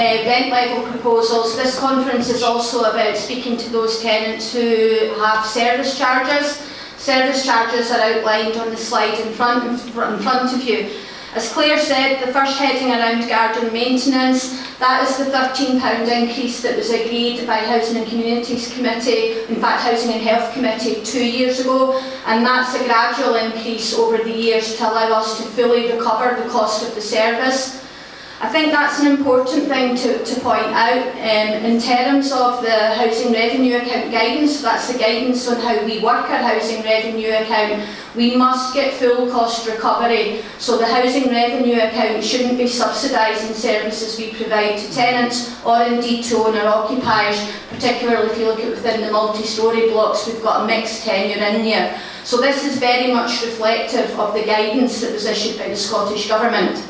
rent level proposals, this conference is also about speaking to those tenants who have service charges. Service charges are outlined on the slide in front of you. As Claire said, the first heading around garden maintenance, that is the £13 increase that was agreed by Housing and Communities Committee, in fact Housing and Health Committee 2 years ago, and that's a gradual increase over the years to allow us to fully recover the cost of the service. I think that's an important thing to point out in terms of the Housing Revenue Account guidance. That's the guidance on how we work our Housing Revenue Account. We must get full cost recovery, so the Housing Revenue Account shouldn't be subsidising services we provide to tenants or indeed to owner-occupiers, particularly if you look at within the multi-storey blocks, we've got a mixed tenure in here. So this is very much reflective of the guidance that was issued by the Scottish Government.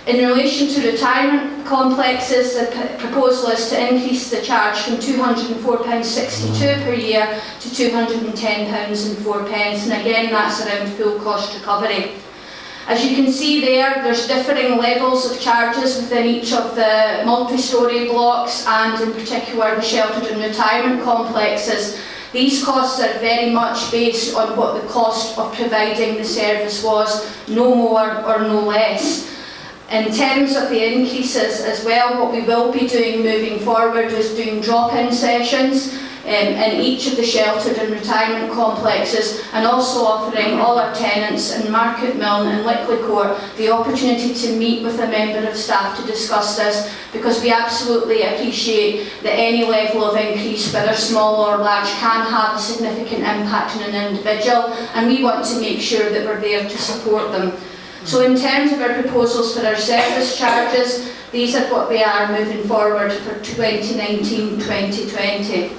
In relation to retirement complexes, the proposal is to increase the charge from £204.62 per year to £210.04, and again that's around full cost recovery. As you can see there's differing levels of charges within each of the multi-storey blocks and in particular the sheltered and retirement complexes. These costs are very much based on what the cost of providing the service was, no more or no less. In terms of the increases as well, what we will be doing moving forward is doing drop-in sessions in each of the sheltered and retirement complexes, and also offering all our tenants in Market Milne and Lickley Court the opportunity to meet with a member of staff to discuss this, because we absolutely appreciate that any level of increase, whether small or large, can have a significant impact on an individual, and we want to make sure that we're there to support them. So in terms of our proposals for our service charges, these are what they are moving forward for 2019-2020.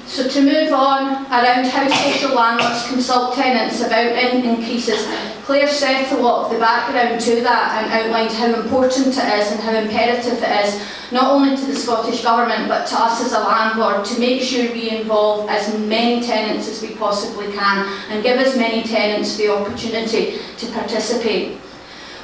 So to move on, around how social landlords consult tenants about increases, Claire set a lot of the background to that and outlined how important it is and how imperative it is, not only to the Scottish Government but to us as a landlord, to make sure we involve as many tenants as we possibly can and give as many tenants the opportunity to participate.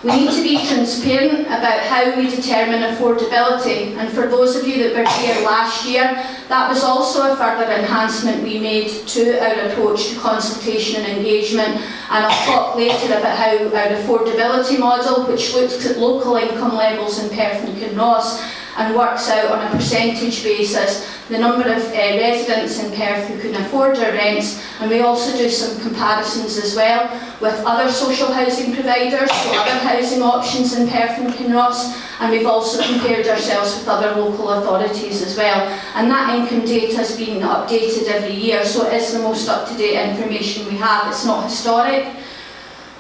We need to be transparent about how we determine affordability, and for those of you that were here last year, that was also a further enhancement we made to our approach to consultation and engagement, and I'll talk later about how our affordability model, which looks at local income levels in Perth and Kinross and works out on a percentage basis the number of residents in Perth who can afford our rents, and we also do some comparisons as well with other social housing providers, so other housing options in Perth and Kinross, and we've also compared ourselves with other local authorities as well, and that income data has been updated every year, so it is the most up-to-date information we have. It's not historic.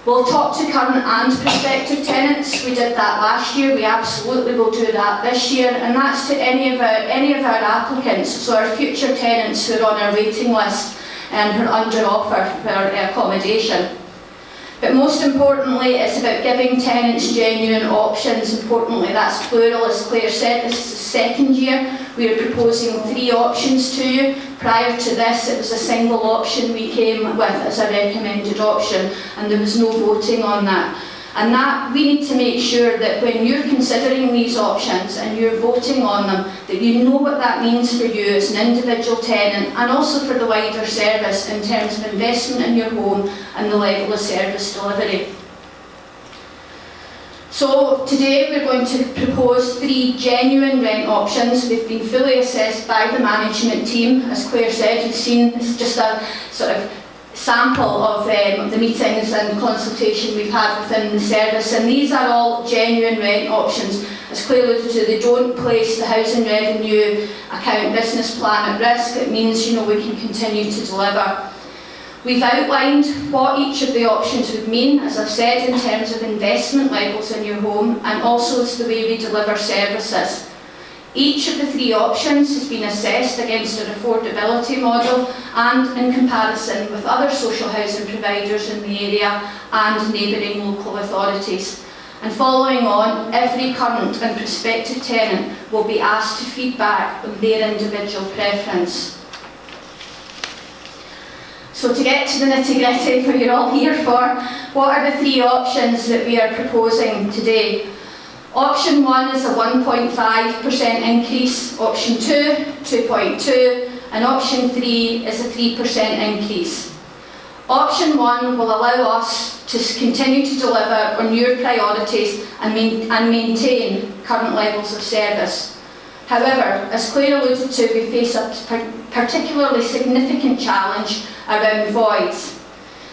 We'll talk to current and prospective tenants. We did that last year. We absolutely will do that this year, and that's to any of our applicants, so our future tenants who are on our waiting list and who are under offer for accommodation. But most importantly, it's about giving tenants genuine options. Importantly, that's plural, as Claire said. This is the second year. We are proposing 3 options to you. Prior to this, it was a single option we came with as a recommended option, and there was no voting on that. And that we need to make sure that when you're considering these options and you're voting on them, that you know what that means for you as an individual tenant, and also for the wider service in terms of investment in your home and the level of service delivery. So today we're going to propose 3 genuine rent options. They've been fully assessed by the management team. As Claire said, you've seen this is just a sort of sample of the meetings and consultation we've had within the service, and these are all genuine rent options. As Claire alluded to, they don't place the Housing Revenue Account business plan at risk. It means, you know, we can continue to deliver. We've outlined what each of the options would mean, as I've said, in terms of investment levels in your home, and also as the way we deliver services. Each of the 3 options has been assessed against an affordability model and in comparison with other social housing providers in the area and neighbouring local authorities. And following on, every current and prospective tenant will be asked to feed back on their individual preference. So to get to the nitty-gritty, what you're all here for, what are the 3 options that we are proposing today? Option 1 is a 1.5% increase, option 2, 2.2, and option 3 is a 3% increase. Option 1 will allow us to continue to deliver on your priorities and maintain current levels of service. However, as Claire alluded to, we face a particularly significant challenge around voids.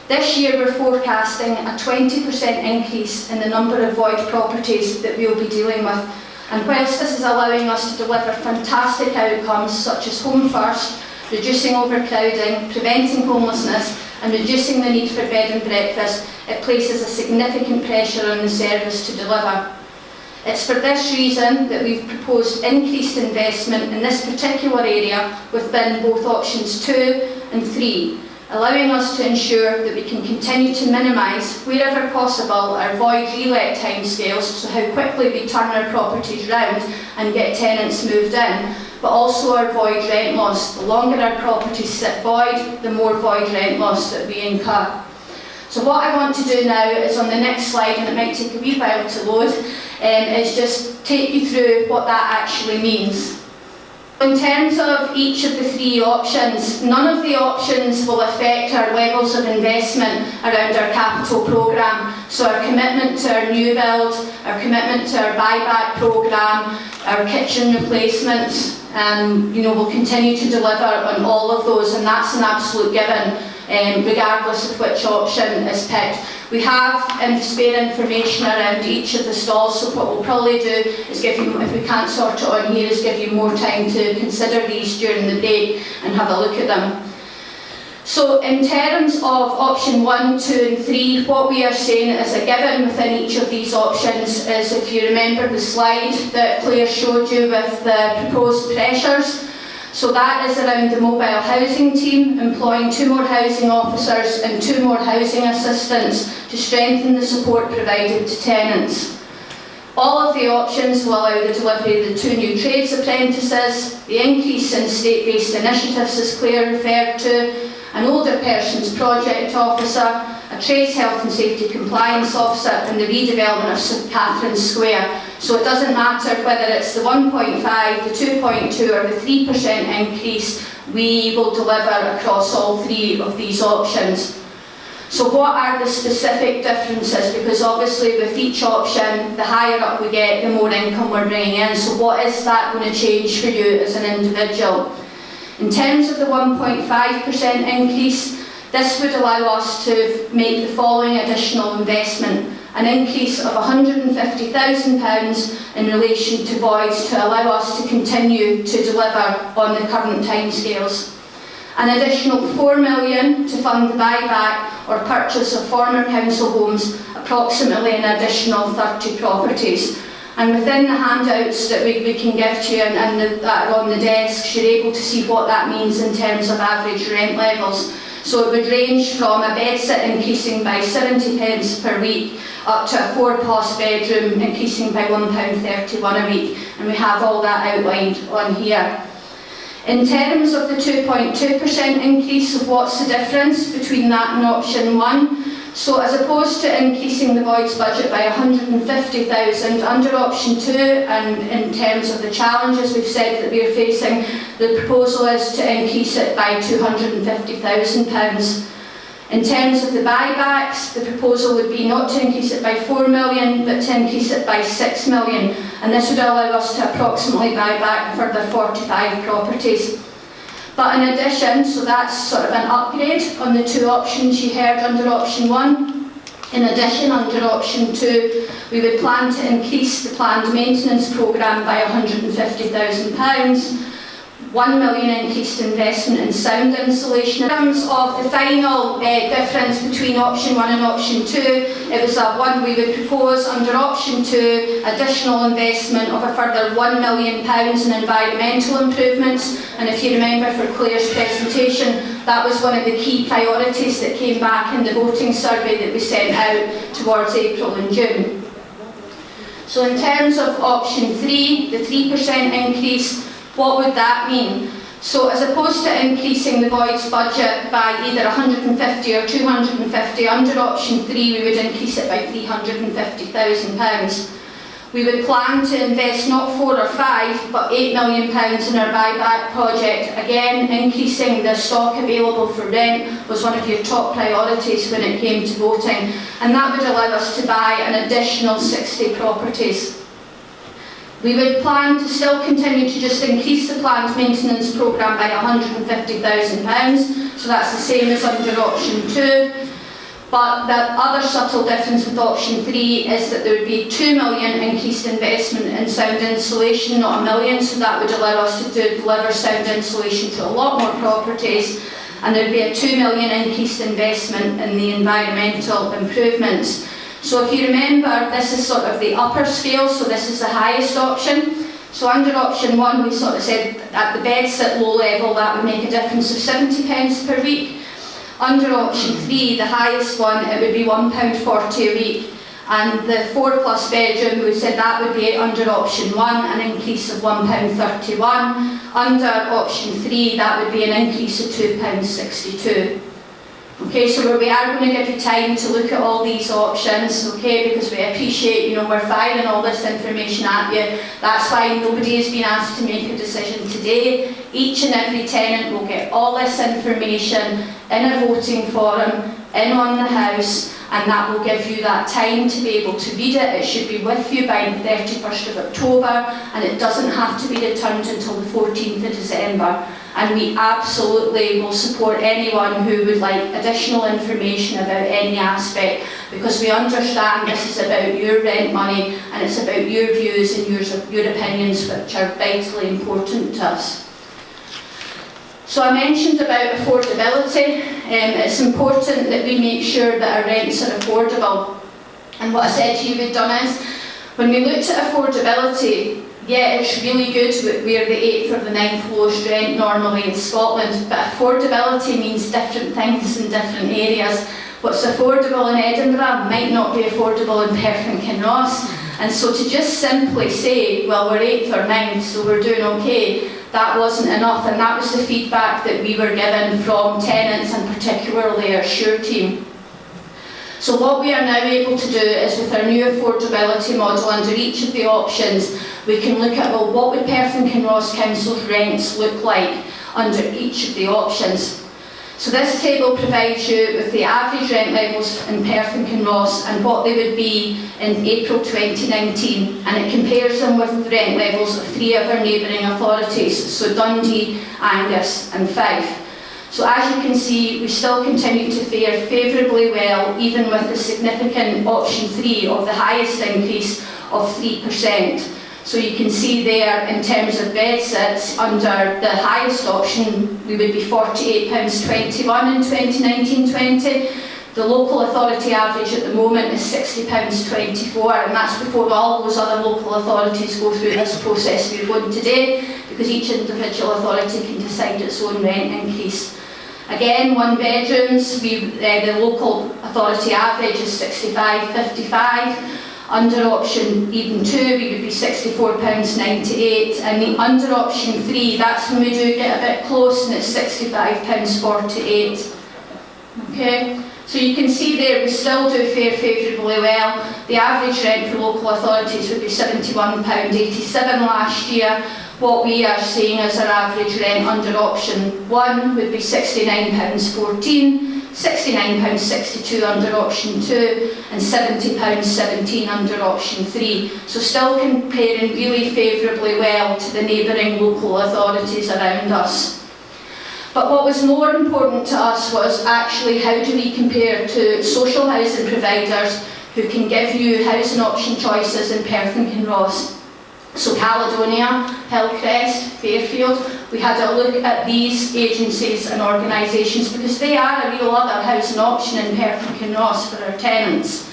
This year we're forecasting a 20% increase in the number of void properties that we'll be dealing with. And whilst this is allowing us to deliver fantastic outcomes such as Home First, reducing overcrowding, preventing homelessness and reducing the need for bed and breakfast, it places a significant pressure on the service to deliver. It's for this reason that we've proposed increased investment in this particular area within both options 2 and 3, allowing us to ensure that we can continue to minimise, wherever possible, our void relet timescales, so how quickly we turn our properties round and get tenants moved in, but also our void rent loss. The longer our properties sit void, the more void rent loss that we incur. So what I want to do now is on the next slide, and it might take a wee while to load, is just take you through what that actually means. In terms of each of the 3 options, none of the options will affect our levels of investment around our capital programme. So our commitment to our new build, our commitment to our buyback programme, our kitchen replacements, we'll continue to deliver on all of those, and that's an absolute given, regardless of which option is picked. We have spare information around each of the stalls, so what we'll probably do is give you, if we can't sort it on here, is give you more time to consider these during the break and have a look at them. So in terms of option 1, 2 and 3, what we are saying as a given within each of these options is, if you remember the slide that Claire showed you with the proposed pressures, so that is around the mobile housing team, employing 2 more housing officers and 2 more housing assistants to strengthen the support provided to tenants. All of the options will allow the delivery of the 2 new trades apprentices, the increase in state-based initiatives as Claire referred to, an older person's project officer, a trades health and safety compliance officer, and the redevelopment of St Catherine's Square. So it doesn't matter whether it's the 1.5, the 2.2 or the 3% increase, we will deliver across all 3 of these options. So what are the specific differences? Because obviously with each option, the higher up we get, the more income we're bringing in. So what is that going to change for you as an individual? In terms of the 1.5% increase, this would allow us to make the following additional investment: an increase of £150,000 in relation to voids to allow us to continue to deliver on the current timescales. An additional £4 million to fund the buyback or purchase of former council homes, approximately an additional 30 properties. And within the handouts that we can give to you and that are on the desks, you're able to see what that means in terms of average rent levels. So it would range from a bedsit increasing by 70 pence per week up to a 4-post bedroom increasing by £1.31 a week. And we have all that outlined on here. In terms of the 2.2% increase, of what's the difference between that and option 1? So as opposed to increasing the voids budget by 150,000 under option 2, and in terms of the challenges we've said that we're facing, the proposal is to increase it by £250,000. In terms of the buybacks, the proposal would be not to increase it by 4 million, but to increase it by 6 million, and this would allow us to approximately buy back a further 45 properties. But in addition, so that's sort of an upgrade on the 2 options you heard under option 1. In addition, under option 2, we would plan to increase the planned maintenance programme by £150,000, 1 million increased investment in sound insulation. In terms of the final difference between option 1 and option 2, it was one we would propose under option 2 additional investment of a further £1 million in environmental improvements. And if you remember for Claire's presentation, that was one of the key priorities that came back in the voting survey that we sent out towards April and June. So in terms of option 3, the 3% increase, what would that mean? So as opposed to increasing the voids budget by either 150 or 250, under option 3 we would increase it by £350,000. We would plan to invest not 4 or 5 but £8 million in our buyback project. Again, increasing the stock available for rent was one of your top priorities when it came to voting, and that would allow us to buy an additional 60 properties. We would plan to still continue to just increase the planned maintenance programme by £150,000, so that's the same as under option 2. But the other subtle difference with option 3 is that there would be £2 million increased investment in sound insulation, not £1 million, so that would allow us to deliver sound insulation to a lot more properties, and there would be a £2 million increased investment in the environmental improvements. So if you remember, this is sort of the upper scale, so this is the highest option. So under option 1, we sort of said at the beds at low level that would make a difference of 70 pence per week. Under option 3, the highest one, it would be £1.40 a week. And the 4+ bedroom, we said that would be under option 1, an increase of £1.31. Under option 3, that would be an increase of £2.62. Okay, so we are going to give you time to look at all these options, okay, because we appreciate, we're firing all this information at you. That's why nobody has been asked to make a decision today. Each and every tenant will get all this information in a voting forum, in on the house, and that will give you that time to be able to read it. It should be with you by the 31st of October, and it doesn't have to be returned until the 14th of December. And we absolutely will support anyone who would like additional information about any aspect, because we understand this is about your rent money and it's about your views and your opinions, which are vitally important to us. So I mentioned about affordability. It's important that we make sure that our rents are affordable. And what I said to you we've done is, when we looked at affordability, yeah, it's really good. We're the 8th or the 9th lowest rent normally in Scotland, but affordability means different things in different areas. What's affordable in Edinburgh might not be affordable in Perth and Kinross. And so to just simply say, well, we're 8th or 9th, so we're doing okay, that wasn't enough, and that was the feedback that we were given from tenants and particularly our SURE team. So what we are now able to do is, with our new affordability model under each of the options, we can look at, well, what would Perth and Kinross Council's rents look like under each of the options. So this table provides you with the average rent levels in Perth and Kinross and what they would be in April 2019, and it compares them with the rent levels of 3 of our neighbouring authorities, so Dundee, Angus and Fife. So as you can see, we still continue to fare favourably well, even with the significant option 3 of the highest increase of 3%. So you can see there, in terms of bed sits, under the highest option, we would be £48.21 in 2019-20. The local authority average at the moment is £60.24, and that's before all those other local authorities go through this process we're going today, because each individual authority can decide its own rent increase. Again, 1 bedrooms, the local authority average is £65.55. Under option even 2, we would be £64.98, and the under option 3, that's when we do get a bit close, and it's £65.48. Okay, so you can see there we still do fare favourably well. The average rent for local authorities would be £71.87 last year. What we are seeing as our average rent under option 1 would be £69.14. £69.62 under option 2 and £70.17 under option 3. So still comparing really favourably well to the neighbouring local authorities around us. But what was more important to us was actually how do we compare to social housing providers who can give you housing option choices in Perth and Kinross. So Caledonia, Hillcrest, Fairfield, we had a look at these agencies and organisations because they are a real other housing option in Perth and Kinross for our tenants.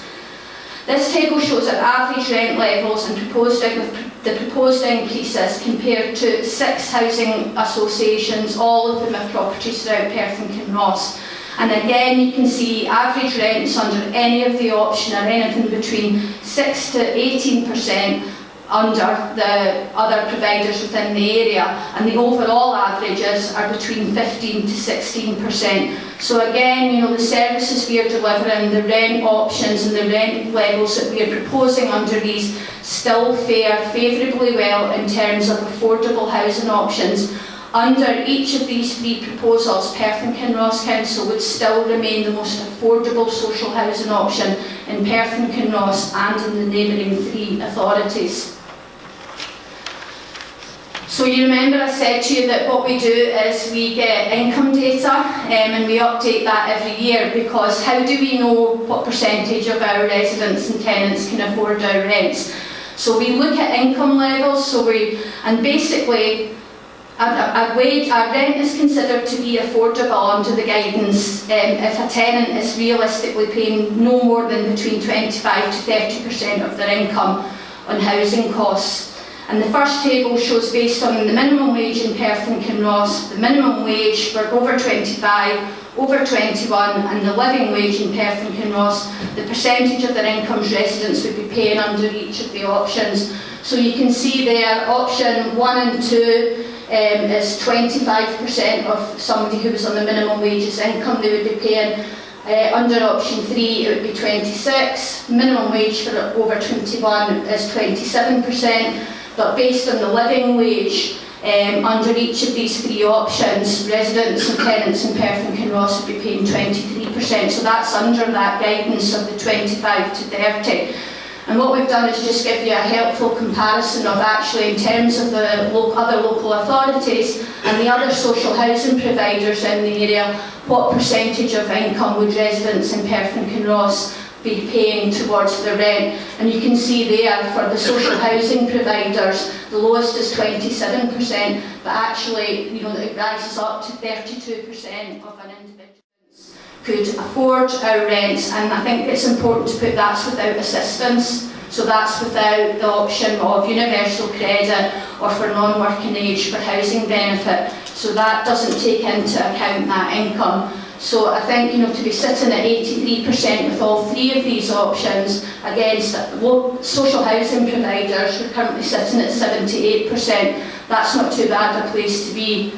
This table shows our average rent levels and the proposed increases compared to 6 housing associations, all of them have properties throughout Perth and Kinross. And again, you can see average rents under any of the option are anything between 6 to 18%. under the other providers within the area, and the overall averages are between 15 to 16%. So again, the services we are delivering, the rent options and the rent levels that we are proposing under these still fare favourably well in terms of affordable housing options. Under each of these three proposals, Perth and Kinross Council would still remain the most affordable social housing option in Perth and Kinross and in the neighbouring three authorities. So you remember I said to you that what we do is we get income data and we update that every year, because how do we know what percentage of our residents and tenants can afford our rents? So we look at income levels, and basically our rent is considered to be affordable under the guidance if a tenant is realistically paying no more than between 25 to 30% of their income on housing costs. And the first table shows, based on the minimum wage in Perth and Kinross, the minimum wage for over 25, over 21 and the living wage in Perth and Kinross, the percentage of their incomes residents would be paying under each of the options. So you can see there, option 1 and 2 is 25% of somebody who was on the minimum wages income they would be paying. Under option 3 it would be 26, minimum wage for over 21 is 27%, but based on the living wage under each of these three options, residents and tenants in Perth and Kinross would be paying 23%, so that's under that guidance of the 25 to 30. And what we've done is just give you a helpful comparison of actually, in terms of the other local authorities and the other social housing providers in the area, what percentage of income would residents in Perth and Kinross be paying towards the rent. And you can see there, for the social housing providers, the lowest is 27%, but actually, it rises up to 32% of an individual could afford our rents, and I think it's important to put that's without assistance. So that's without the option of universal credit or for non-working age for housing benefit. So that doesn't take into account that income. So I think, to be sitting at 83% with all three of these options against social housing providers who are currently sitting at 78%, that's not too bad a place to be.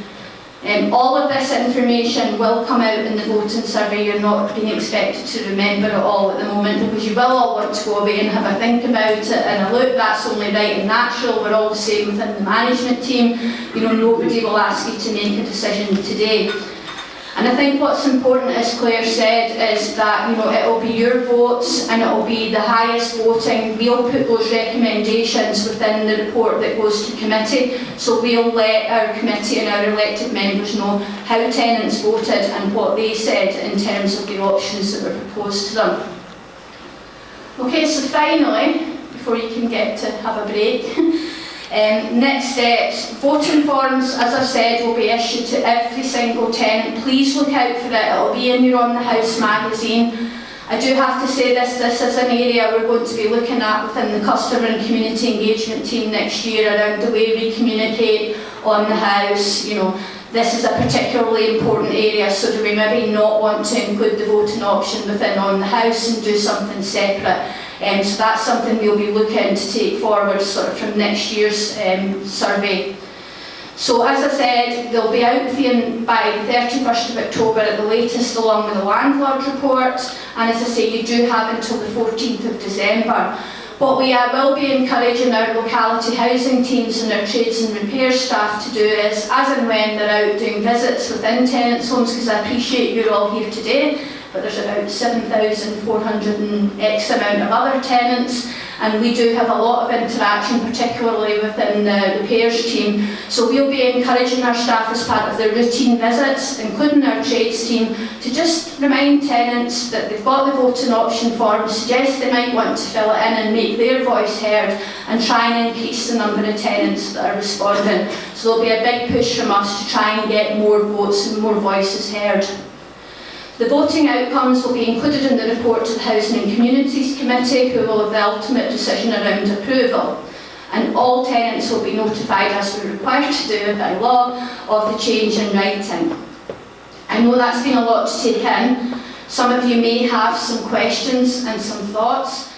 All of this information will come out in the voting survey. You're not being expected to remember it all at the moment, because you will all want to go away and have a think about it and a look. That's only right and natural. We're all the same within the management team. Nobody will ask you to make a decision today. And I think what's important, as Claire said, is that it will be your votes and it will be the highest voting. We'll put those recommendations within the report that goes to committee. So we'll let our committee and our elected members know how tenants voted and what they said in terms of the options that were proposed to them. Okay, so finally, before you can get to have a break, next steps. Voting forms, as I've said, will be issued to every single tenant. Please look out for it. It will be in your On the House magazine. I do have to say this is an area we're going to be looking at within the customer and community engagement team next year around the way we communicate on the House. This is a particularly important area, so do we maybe not want to include the voting option within On the House and do something separate? So that's something we'll be looking to take forward sort of from next year's survey. So as I said, they'll be out by the 31st of October at the latest, along with the landlord report, and as I say, you do have until the 14th of December. What we will be encouraging our locality housing teams and our trades and repairs staff to do is, as and when they're out doing visits within tenants' homes, because I appreciate you're all here today, but there's about 7,400 and X amount of other tenants, and we do have a lot of interaction, particularly within the repairs team. So we'll be encouraging our staff as part of their routine visits, including our trades team, to just remind tenants that they've got the voting option form, suggest they might want to fill it in and make their voice heard, and try and increase the number of tenants that are responding. So there'll be a big push from us to try and get more votes and more voices heard. The voting outcomes will be included in the report to the Housing and Communities Committee, who will have the ultimate decision around approval. And all tenants will be notified, as we're required to do by law, of the change in writing. I know that's been a lot to take in. Some of you may have some questions and some thoughts.